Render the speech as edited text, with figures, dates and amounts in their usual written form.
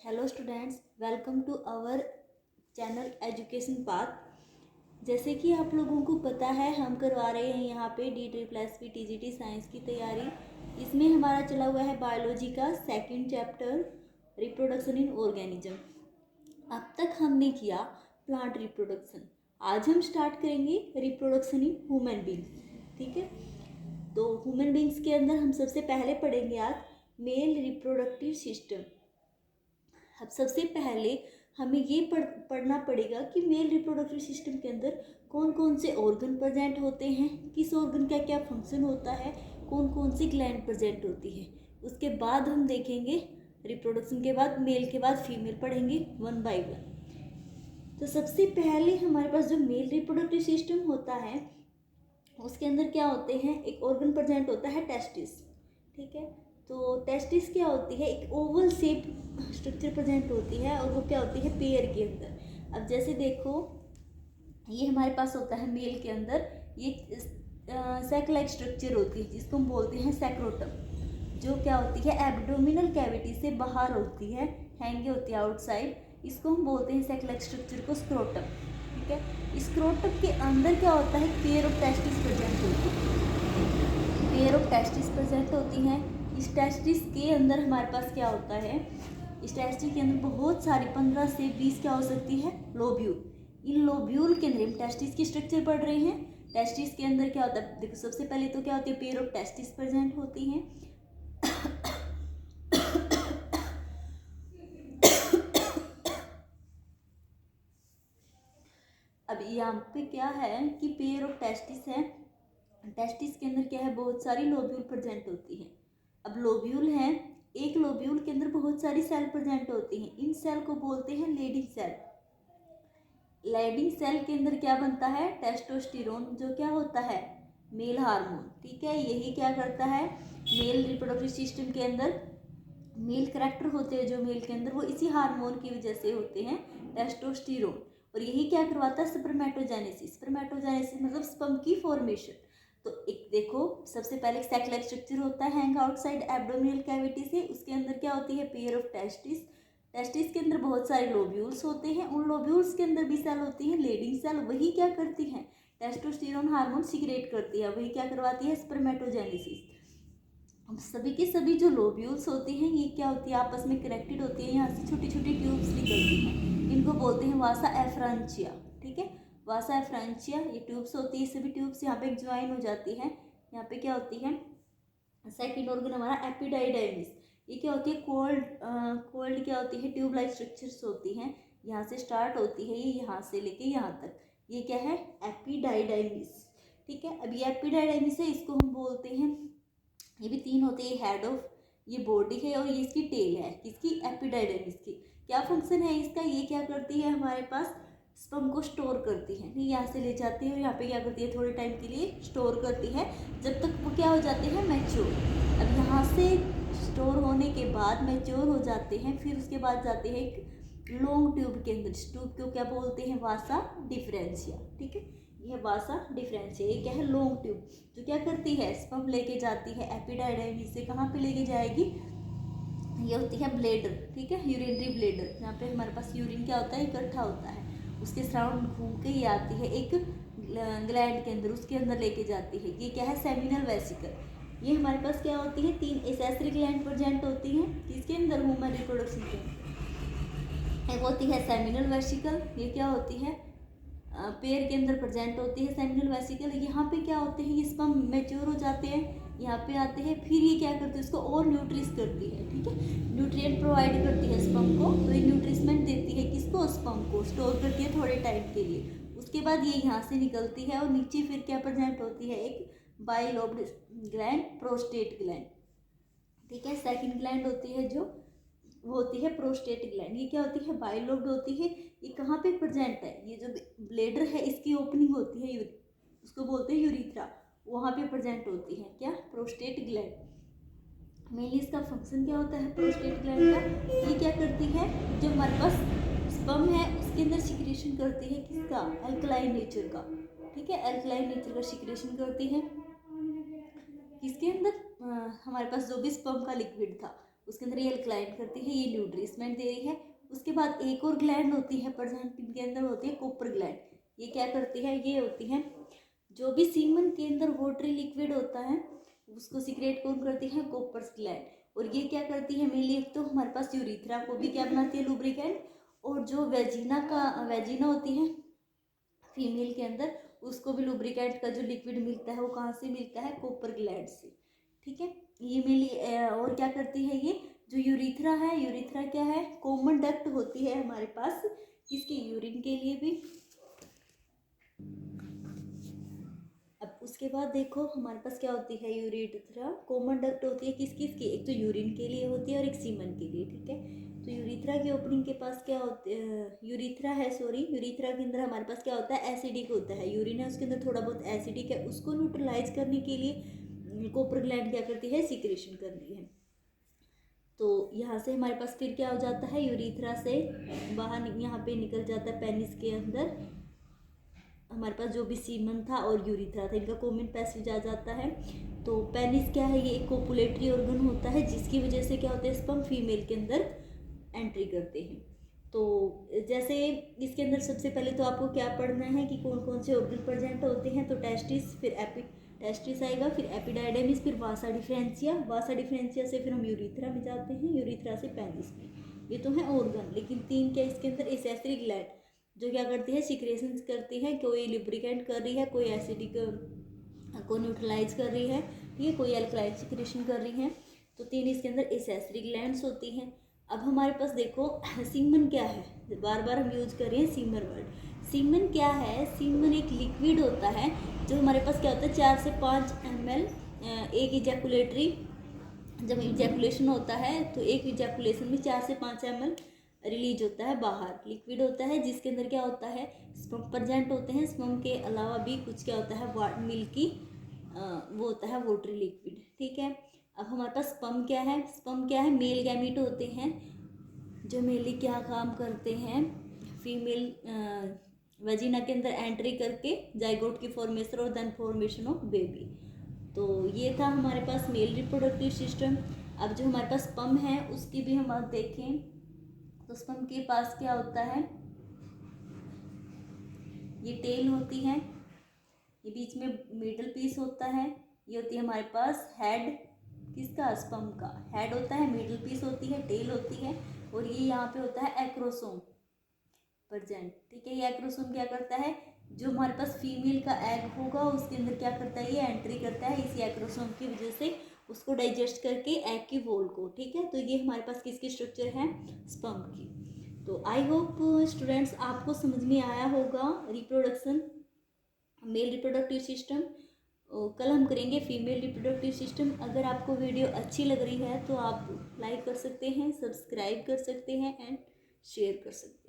Hello students, welcome to our channel education path. जैसे कि आप लोगों को पता है, हम करवा रहे हैं यहाँ पे DSSP TGT साइंस की तैयारी। इसमें हमारा चला हुआ है बायोलॉजी का second chapter, reproduction in organism. अब तक हमने किया प्लांट रिप्रोडक्शन, आज हम स्टार्ट करेंगे रिप्रोडक्शन इन ह्यूमन बींग्स। ठीक है, तो ह्यूमन बींग्स के अंदर हम सबसे पहले पढ़ेंगे आज मेल रिप्रोडक्टिव सिस्टम। अब सबसे पहले हमें ये पढ़ना पड़ेगा कि मेल रिप्रोडक्टिव सिस्टम के अंदर कौन कौन से ऑर्गन प्रेजेंट होते हैं, किस ऑर्गन का क्या फंक्शन होता है, कौन कौन सी ग्लैंड प्रेजेंट होती है। उसके बाद हम देखेंगे रिप्रोडक्शन के बाद मेल के बाद फीमेल पढ़ेंगे वन बाय वन। तो सबसे पहले हमारे पास जो मेल रिप्रोडक्टिव सिस्टम होता है उसके अंदर क्या होते हैं, एक ऑर्गन प्रेजेंट होता है टेस्टिस। ठीक है, तो टेस्टिस क्या होती है, एक ओवल शेप स्ट्रक्चर प्रेजेंट होती है और वो क्या होती है पेयर के अंदर। अब जैसे देखो, ये हमारे पास होता है मेल के अंदर, ये सैक लाइक स्ट्रक्चर होती है जिसको हम बोलते हैं सैक्रोटम, जो क्या होती है एब्डोमिनल कैविटी से बाहर होती है, हैंगे होती है आउटसाइड। इसको हम बोलते हैं सैक लाइक स्ट्रक्चर को स्क्रोटम। ठीक है, स्क्रोटम के अंदर क्या होता है, पेयर ऑफ टेस्टिस प्रेजेंट होती है, पेयर ऑफ टेस्टिस प्रेजेंट होती हैं। इस टेस्टिस के अंदर हमारे पास क्या होता है, इस टेस्टिस के अंदर बहुत सारी 15 से 20 क्या हो सकती है लोब्यूल। इन लोब्यूल के अंदर हम टेस्टिस की स्ट्रक्चर पढ़ रहे हैं। टेस्टिस के अंदर क्या होता है, देखो सबसे पहले तो क्या होती है, पेयर ऑफ टेस्टिस प्रेजेंट होती हैं। अब यहाँ पे क्या है कि पेयर ऑफ टेस्टिस है, टेस्टिस के अंदर क्या है, बहुत सारी लोब्यूल प्रेजेंट होती है। अब लोब्यूल है, एक लोब्यूल के अंदर बहुत सारी सेल प्रेजेंट होती हैं। इन सेल को बोलते हैं लेडिंग सेल। लेडिंग सेल के अंदर क्या बनता है, टेस्टोस्टेरोन, जो क्या होता है मेल हार्मोन। ठीक है, यही क्या करता है मेल रिप्रोडक्टिव सिस्टम के अंदर मेल करैक्टर होते हैं जो मेल के अंदर, वो इसी हार्मोन की वजह से होते हैं, टेस्टोस्टेरोन। और यही क्या करवाता है स्पर्मेटोजेनेसिस। स्पर्मेटोजेनेसिस मतलब स्पर्म की फॉर्मेशन। तो एक देखो, सबसे पहले सेक लाइक स्ट्रक्चर होता है हैंग आउटसाइड एब्डोमिनल कैविटी से, उसके अंदर क्या होती है पेयर ऑफ टेस्टिस। टेस्टिस के अंदर बहुत सारे लोब्यूल्स होते हैं, उन लोब्यूल्स के अंदर भी सेल होती है लेडिंग सेल। वही क्या करती है, टेस्टोस्टेरोन हार्मोन सीक्रेट करती है, वही क्या करवाती है स्पर्मेटोजेनेसिस। सभी के सभी जो लोब्यूल्स होती हैं ये क्या होती है, आपस में कनेक्टेड होती है, यहाँ से छोटी छोटी ट्यूब्स निकलती हैं, इनको बोलते हैं वासा एफ्रांचिया। ठीक है, वासा एफ्रांचिया ये ट्यूब्स होती है, सभी ट्यूब्स यहाँ पे ज्वाइन हो जाती है। यहाँ पे क्या होती है, सेकंड ऑर्गन हमारा एपिडाइडाइमिस। ये क्या होती है, कोल्ड क्या होती है, ट्यूब लाइक स्ट्रक्चर्स होती हैं, यहाँ से स्टार्ट होती है, ये यहाँ से लेके यहाँ तक, ये क्या है एपिडाइडाइमिस। ठीक है, अब ये एपिडाइडाइमिस है, इसको हम बोलते हैं, ये भी तीन होते हैं, हेड ऑफ, ये बॉडी है और ये इसकी टेल है, किसकी एपिडाइडमिस की। क्या फंक्शन है इसका, ये क्या करती है हमारे पास स्पर्म को स्टोर करती है, नहीं यहाँ से ले जाती है और यहाँ पे क्या करती है थोड़े टाइम के लिए स्टोर करती है, जब तक वो क्या हो जाते हैं मैच्योर। अब यहाँ से स्टोर होने के बाद मैच्योर हो जाते हैं, फिर उसके बाद जाते हैं एक लॉन्ग ट्यूब के अंदर। इस ट्यूब को क्या बोलते हैं, वासा डिफरेंशिया। ठीक है, यह वासा डिफरेंशिया, ये क्या है लॉन्ग ट्यूब, जो क्या करती है स्पर्म लेके जाती है एपिडाइडाइमिस से, कहाँ पे लेके जाएगी, ये होती है ब्लेडर। ठीक है, यूरिनरी ब्लेडर, जहाँ पे हमारे पास यूरिन क्या होता है इकट्ठा होता है, उसके सराउंड घूम के ये आती है एक ग्लैंड के अंदर, उसके अंदर लेके जाती है, ये क्या है सेमिनल वेसिकल। ये हमारे पास क्या होती है, तीन एसेसरी ग्लैंड प्रेजेंट होती हैं किसके अंदर, ह्यूमन रिप्रोडक्शन के अंदर। एक होती है सेमिनल वेसिकल, ये क्या होती है पेयर के अंदर प्रेजेंट होती है सेमिनल वेसिकल। यहाँ पे क्या होते हैं, ये स्पर्म मैच्योर हो जाते हैं, यहाँ पे आते हैं, फिर ये क्या करते हैं उसको और न्यूट्रिस करती है। ठीक है, न्यूट्रिएंट प्रोवाइड करती है स्पर्म को, तो ये न्यूट्रिशमेंट देती है किसको, स्पर्म को, स्टोर करती है थोड़े टाइम के लिए। उसके बाद ये यहाँ से निकलती है और नीचे फिर क्या प्रेजेंट होती है, एक बाइलोब्ड ग्लैंड, प्रोस्टेट ग्लैंड। ठीक है, सेकेंड ग्लैंड होती है जो वो होती है प्रोस्टेट ग्लैंड, ये क्या होती है बाइलोब्ड होती है। ये कहाँ पे प्रेजेंट है, ये जो ब्लेडर है इसकी ओपनिंग होती है, उसको बोलते हैं यूरिथ्रा, वहाँ पे प्रेजेंट होती है क्या, प्रोस्टेट ग्लैंड। मेनली इसका फंक्शन क्या होता है प्रोस्टेट ग्लैंड का, ये क्या करती है, जो हमारे पास स्पर्म है उसके अंदर सिक्रेशन करती है किसका, अल्कलाइन नेचर का। ठीक है, अल्कलाइन नेचर का सिक्रेशन करती है किसके अंदर, हमारे पास जो भी स्पर्म का लिक्विड था उसके अंदर ये अल्कलाइन करती है, ये न्यूट्रिशमेंट दे रही है। उसके बाद एक और ग्लैंड होती है प्रेजेंट, इनके अंदर होती है कूपर ग्लैंड। ये क्या करती है, ये होती है जो भी सीमन के अंदर वाटरी लिक्विड होता है उसको सीक्रेट कौन करती है, कूपर्स ग्लैंड। और ये क्या करती है मेनली, एक तो हमारे पास यूरिथ्रा को भी क्या बनाती है, लुब्रिकेंट। और जो वेजिना होती है फीमेल के अंदर, उसको भी लुब्रिकेंट का जो लिक्विड मिलता है वो कहाँ से मिलता है, कॉपर ग्लैंड से। ठीक है, ये मेनली। और क्या करती है ये जो यूरिथ्रा है, यूरिथ्रा क्या है, कॉमन डक्ट होती है हमारे पास किसकी, यूरिन के लिए भी। अब उसके बाद देखो हमारे पास क्या होती है, यूरिथ्रा कॉमन डक्ट होती है किस किस की, एक तो यूरिन के लिए होती है और एक सीमन के लिए। ठीक है, तो यूरिथ्रा की ओपनिंग के पास क्या होता है, यूरिथ्रा के अंदर हमारे पास क्या होता है, एसिडिक होता है। यूरिन है उसके अंदर थोड़ा बहुत एसिडिक है, उसको न्यूट्रलाइज करने के लिए कॉपर ग्लैंड क्या करती है, सीक्रेशन करती है। तो यहाँ से हमारे पास फिर क्या हो जाता है, यूरिथ्रा से बाहर यहाँ पे निकल जाता है पेनिस के अंदर हमारे पास जो भी सीमन था और यूरिथ्रा था, इनका कॉमन पैसेज आ जाता है। तो पेनिस क्या है, ये एक कोपुलेटरी ऑर्गन होता है जिसकी वजह से क्या होता है, स्पर्म फीमेल के अंदर एंट्री करते हैं। तो जैसे इसके अंदर सबसे पहले तो आपको क्या पढ़ना है कि कौन कौन से ऑर्गन प्रेजेंट होते हैं। तो टेस्टिस, फिर टेस्टिस आएगा, फिर एपिडाइडेमिस, फिर वासा डिफरेंशिया से फिर हम यूरिथ्रा में जाते हैं, यूरिथ्रा से पेनिस में। ये तो है ऑर्गन, लेकिन तीन क्या इसके अंदर, एसेसरी ग्लैंड जो क्या करती है, सिक्रेशंस करती है, कोई लुब्रिकेंट कर रही है, कोई एसिडिक को न्यूट्रलाइज कर रही है, ठीक है, कोई अल्कलाइन सिक्रेशन कर रही है। तो तीन इसके अंदर एसेसरी ग्लैंड्स होती हैं। अब हमारे पास देखो सीमन क्या है, बार बार हम यूज कर रहे हैं सीमन वर्ड। सीमन क्या है, सीमन एक लिक्विड होता है जो हमारे पास क्या होता है, 4 से 5 ml एक इजैकुलेटरी, जब इजैकुलेशन होता है तो एक इजैकुलेशन में 4 से 5 ml रिलीज होता है बाहर, लिक्विड होता है जिसके अंदर क्या होता है, स्पर्म प्रेजेंट होते हैं। स्पर्म के अलावा भी कुछ क्या होता है, मिल्की वो होता है वाटरी लिक्विड। ठीक है, अब हमारे पास स्पर्म क्या है, मेल गैमीट होते हैं जो मेनली क्या काम करते हैं, फीमेल वजीना के अंदर एंट्री करके जाइगोट की फॉर्मेशन और देन फॉर्मेशन ऑफ बेबी। तो ये था हमारे पास मेल रिप्रोडक्टिव सिस्टम। अब जो हमारे पास स्पर्म है उसकी भी हम अब देखें, तो स्पर्म के पास क्या होता है, ये टेल होती है, ये बीच में मिडल पीस होता है, ये होती है हमारे पास हेड, किसका, स्पर्म का हेड होता है, मिडल पीस होती है, टेल होती है, और ये यहाँ पे होता है एक्रोसोम प्रेजेंट। ठीक है, ये एक्रोसोम क्या करता है, जो हमारे पास फीमेल का एग होगा उसके अंदर क्या करता है, ये एंट्री करता है इसी एक्रोसोम की वजह से, उसको डाइजेस्ट करके एग की वॉल को। ठीक है, तो ये हमारे पास किसकी स्ट्रक्चर है, स्पर्म की। तो आई होप स्टूडेंट्स आपको समझ में आया होगा रिप्रोडक्शन, मेल रिप्रोडक्टिव सिस्टम। कल हम करेंगे फीमेल रिप्रोडक्टिव सिस्टम। अगर आपको वीडियो अच्छी लग रही है तो आप लाइक कर सकते हैं, सब्सक्राइब कर सकते हैं एंड शेयर कर सकते हैं।